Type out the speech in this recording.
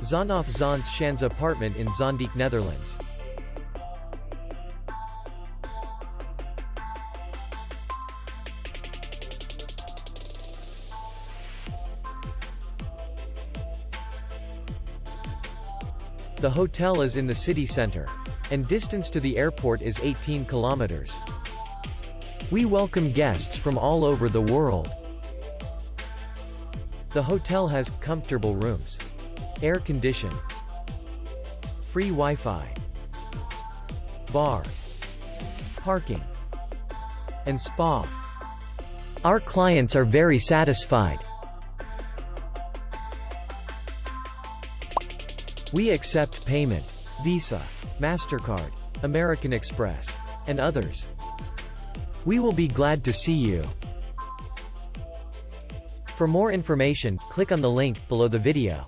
Zaanhof schans apartment in Zaandijk, Netherlands. The hotel is in the city center, and distance to the airport is 18 kilometers. We welcome guests from all over the world. The hotel has comfortable rooms, air condition, free Wi-Fi, bar, parking, and spa. Our clients are very satisfied. We accept payment, Visa, MasterCard, American Express, and others. We will be glad to see you. For more information, click on the link below the video.